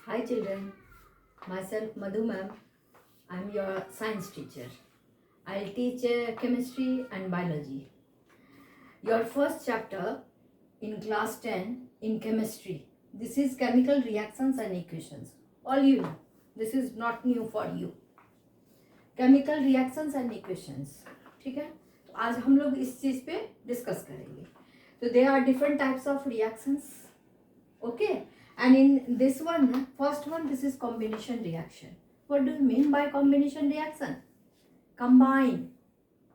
Hi children, myself Madhu ma'am. I'm your science teacher. I'll teach chemistry and biology. Your first chapter in class 10 in chemistry. This is chemical reactions and equations. All you know. This is not new for you. Chemical reactions and equations. ठीक है, तो आज हम लोग इस चीज पे discuss करेंगे. तो there are different types of reactions. Okay, and in this one, first one, this is combination reaction. What do you mean by combination reaction? Combine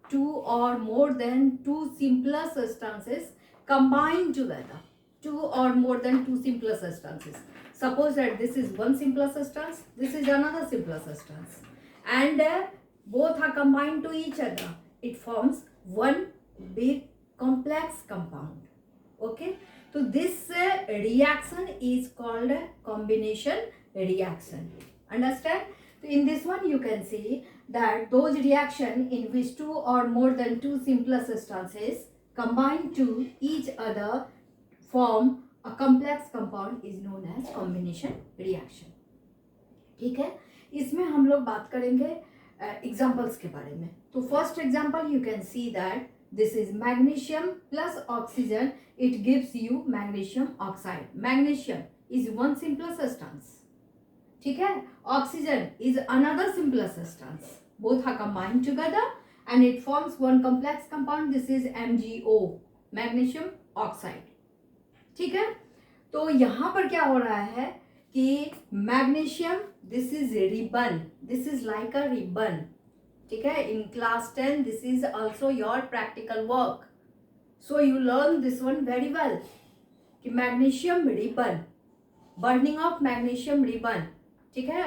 two or more than two simpler substances combined together. Two or more than two simpler substances. Suppose that this is one simpler substance, this is another simpler substance, and both are combined to each other. It forms one big complex compound. Okay, so this reaction is called a combination reaction. Understand? So in this one you can see that those reaction in which two or more than two simpler substances combine to each other form a complex compound is known as combination reaction. ठीक है, इसमें हम लोग बात करेंगे examples के बारे में. तो first example you can see that this is magnesium plus oxygen. It gives you magnesium oxide. Magnesium is one simpler substance. ठीक है, oxygen is another simpler substance. Both are combined together and it forms one complex compound. This is MgO, magnesium oxide. ठीक है, तो यहाँ पर क्या हो रहा है कि magnesium, this is ribbon. This is like a ribbon. ठीक है, in class 10 this is also your practical work, so you learn this one very well कि magnesium ribbon, burning of magnesium ribbon. ठीक है,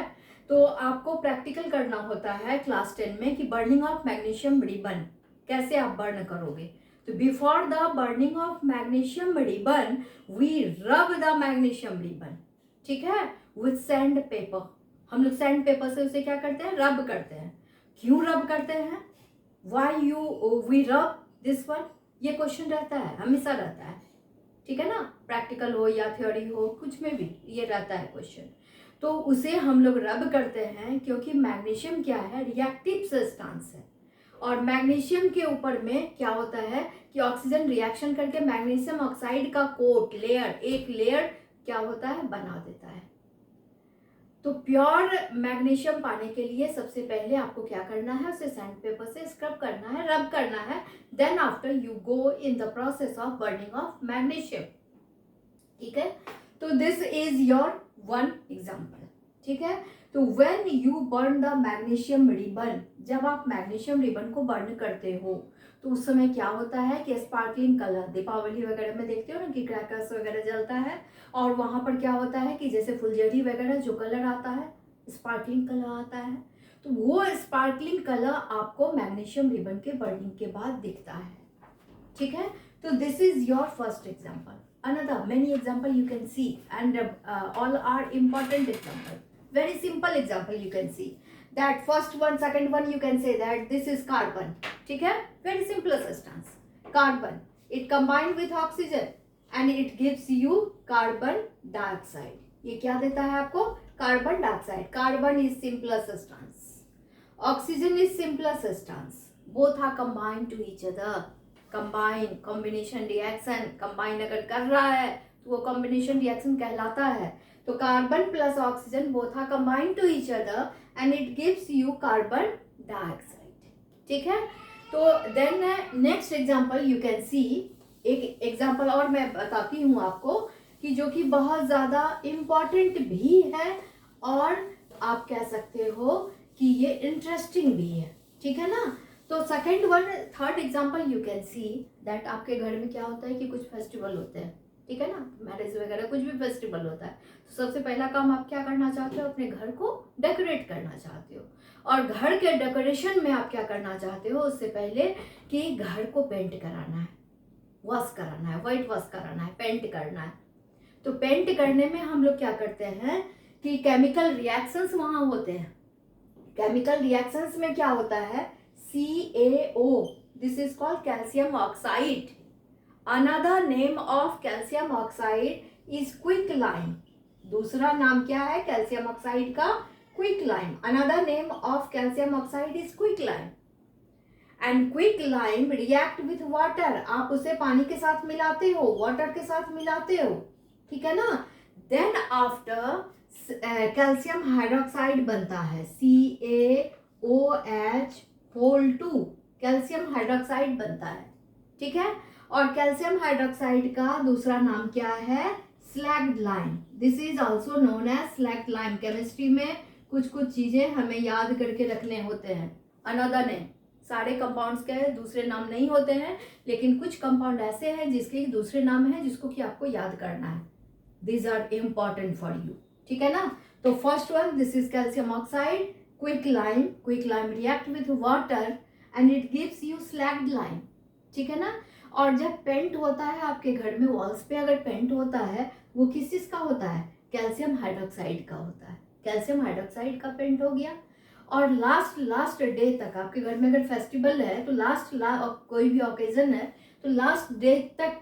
तो आपको प्रैक्टिकल करना होता है क्लास 10 में कि बर्निंग ऑफ मैग्नीशियम रिबन कैसे आप बर्न करोगे. तो before the burning of magnesium ribbon we rub the magnesium ribbon. ठीक है, विथ सैंड पेपर. हम लोग सैंड पेपर से उसे क्या करते हैं, रब करते हैं. क्यों रब करते हैं, why you we rub this one, ये क्वेश्चन रहता है, हमेशा रहता है. ठीक है ना, प्रैक्टिकल हो या थ्योरी हो, कुछ में भी ये रहता है क्वेश्चन. तो उसे हम लोग रब करते हैं क्योंकि मैग्नीशियम क्या है, रिएक्टिव सब्सटेंस है. और मैग्नीशियम के ऊपर में क्या होता है कि ऑक्सीजन रिएक्शन करके मैग्नीशियम ऑक्साइड का कोट लेयर, एक लेयर क्या होता है, बना देता है. तो प्योर मैग्नीशियम पाने के लिए सबसे पहले आपको क्या करना है, उसे सैंड पेपर से स्क्रब करना है, रब करना है. Then after you go in the process of burning of magnesium. ठीक है, तो this is your one example. ठीक है, तो when you burn the magnesium ribbon, जब आप मैग्नीशियम रिबन को बर्न करते हो तो उस समय क्या होता है कि स्पार्कलिंग कलर, दीपावली वगैरह में देखते हो ना कि क्रैकर्स वगैरह जलता है और वहां पर क्या होता है कि जैसे फुलझड़ी वगैरह जो कलर आता है, स्पार्कलिंग कलर आता है. तो वो स्पार्कलिंग कलर आपको मैग्नीशियम रिबन के बर्निंग के बाद दिखता है. ठीक है, तो this is your first example. Another many example you can see and all are important example. Very simple example you can see that first one, second one you can say that this is carbon. ठीक है, very simple substance, carbon. It combined with oxygen and it gives you carbon dioxide. ये क्या देता है आपको, carbon dioxide. Carbon is simpler substance, oxygen is simpler substance. Both are combined to each other. Combine, combination reaction, combine अगर कर रहा है तो वो कॉम्बिनेशन रिएक्शन कहलाता है. तो carbon plus oxygen both are combined to each other and it gives you carbon dioxide. ठीक है, तो then next example you can see. एक एग्जांपल और मैं बताती हूँ आपको कि जो कि बहुत ज़्यादा इम्पॉर्टेंट भी है और आप कह सकते हो कि ये इंटरेस्टिंग भी है. ठीक है ना, तो second one, third example you can see that आपके घर में क्या होता है कि कुछ फेस्टिवल होते हैं. ठीक है ना, मैरिज वगैरह कुछ भी फेस्टिवल होता है. तो सबसे पहला काम आप क्या करना चाहते हो, अपने घर को डेकोरेट करना चाहते हो. और घर के डेकोरेशन में आप क्या करना चाहते हो, उससे पहले कि घर को पेंट कराना है, वॉश कराना है, व्हाइट वॉश कराना है, पेंट करना है. तो पेंट करने में हम लोग क्या करते हैं कि केमिकल रिएक्शंस वहां होते हैं. केमिकल रिएक्शंस में क्या होता है, CaO, this is called calcium oxide. Another name of calcium oxide is quicklime. दूसरा नाम क्या है कैल्शियम ऑक्साइड का? Quicklime. Another name of calcium oxide is quicklime. And quicklime react with water. आप उसे पानी के साथ मिलाते हो, वाटर के साथ मिलाते हो, ठीक है ना. देन आफ्टर कैल्शियम हाइड्रोक्साइड बनता है, CaOH2 कैल्शियम हाइड्रोक्साइड बनता है, ठीक है. और कैल्शियम हाइड्रोक्साइड का दूसरा नाम क्या है? Slaked lime. This is also known as slaked lime. Chemistry में कुछ कुछ चीजें हमें याद करके रखने होते हैं. Another name. सारे कंपाउंड्स के दूसरे नाम नहीं होते हैं, लेकिन कुछ कंपाउंड ऐसे हैं जिसके दूसरे नाम है जिसको कि आपको याद करना है. These are important for you, ठीक है ना. तो first one, this is calcium oxide, quicklime. Quicklime react with water and it gives you slaked lime, ठीक है ना. और जब पेंट होता है आपके घर में वॉल्स पे, अगर पेंट होता है वो किस चीज का होता है? कैल्शियम हाइड्रोक्साइड का होता है. कैल्शियम हाइड्रोक्साइड का पेंट हो गया. और लास्ट डे तक आपके घर में अगर फेस्टिवल है तो कोई भी ओकेजन है तो लास्ट डे तक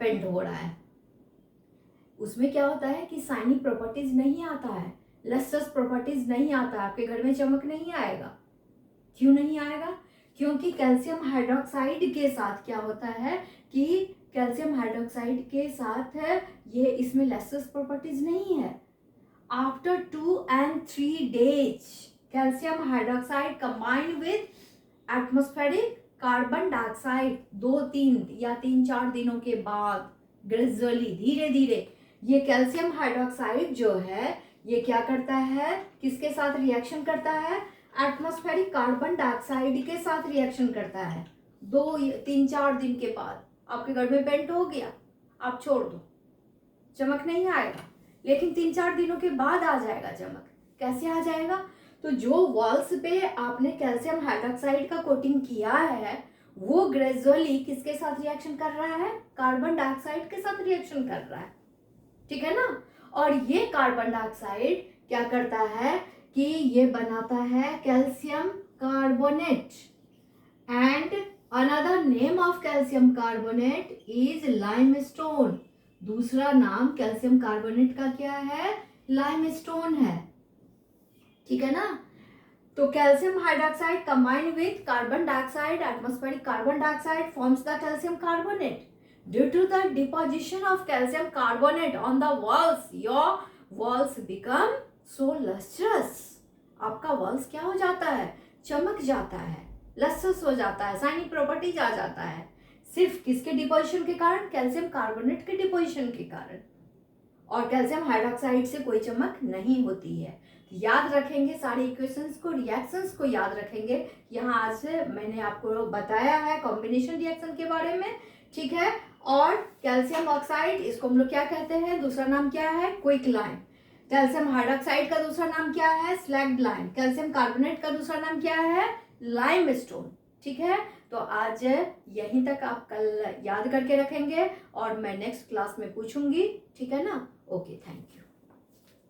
पेंट हो रहा है. उसमें क्या होता है कि शाइनी प्रॉपर्टीज नहीं आता है, लस्ट्रस प्रॉपर्टीज नहीं आता है, आपके घर में चमक नहीं आएगा. क्यों नहीं आएगा? क्योंकि कैल्शियम हाइड्रोक्साइड के साथ क्या होता है कि कैल्शियम हाइड्रोक्साइड के साथ ये इसमें लस्ट्रस प्रॉपर्टीज नहीं है. After 2 and 3 days calcium hydroxide combine with atmospheric carbon dioxide, 2-3 या 3-4 दिनों के बाद ग्रेजुअली धीरे धीरे ये कैल्शियम हाइड्रोक्साइड जो है ये क्या करता है? किसके साथ रिएक्शन करता है? एटमॉस्फेरिक कार्बन डाइऑक्साइड के साथ रिएक्शन करता है. 2-3-4 दिन के बाद आपके घर में पेंट हो गया, आप छोड़ दो, चमक नहीं आएगा. लेकिन 3-4 दिनों के बाद आ जाएगा चमक. कैसे आ जाएगा? तो जो वॉल्स पे आपने कैल्शियम हाइड्रोक्साइड का कोटिंग किया है वो ग्रेजुअली किसके साथ रिएक्शन कर रहा है? कार्बन डाइऑक्साइड के साथ रिएक्शन कर रहा है, ठीक है ना. और ये कार्बन डाइऑक्साइड क्या करता है कि ये बनाता है calcium carbonate. And another name of calcium carbonate is limestone. दूसरा नाम कैल्शियम कार्बोनेट का क्या है? लाइमस्टोन है, ठीक है ना. तो calcium hydroxide combine with carbon dioxide, atmospheric carbon dioxide forms the calcium carbonate. Due to the deposition of calcium carbonate on the walls, your walls become so lustrous. आपका walls क्या हो जाता है? चमक जाता है, lustrous हो जाता है, शाइनी प्रॉपर्टीज आ जाता है. सिर्फ किसके डिपोजिशन के कारण? कैल्शियम कार्बोनेट के डिपोजिशन के कारण. और कैल्शियम हाइड्रोक्साइड से कोई चमक नहीं होती है. याद रखेंगे सारे इक्वेशंस को, रिएक्शंस को याद रखेंगे. यहाँ आज मैंने आपको बताया है कॉम्बिनेशन रिएक्शन के बारे में, ठीक है. और कैल्शियम ऑक्साइड, इसको हम लोग क्या कहते हैं? दूसरा नाम क्या है? क्विकलाइम. कैल्शियम हाइड्रोक्साइड का दूसरा नाम क्या है? Slaked lime. कैल्शियम कार्बोनेट का दूसरा नाम क्या है? लाइमस्टोन, ठीक है. तो आज यहीं तक आप कल याद करके रखेंगे और मैं नेक्स्ट क्लास में पूछूंगी, ठीक है ना. Okay, thank you.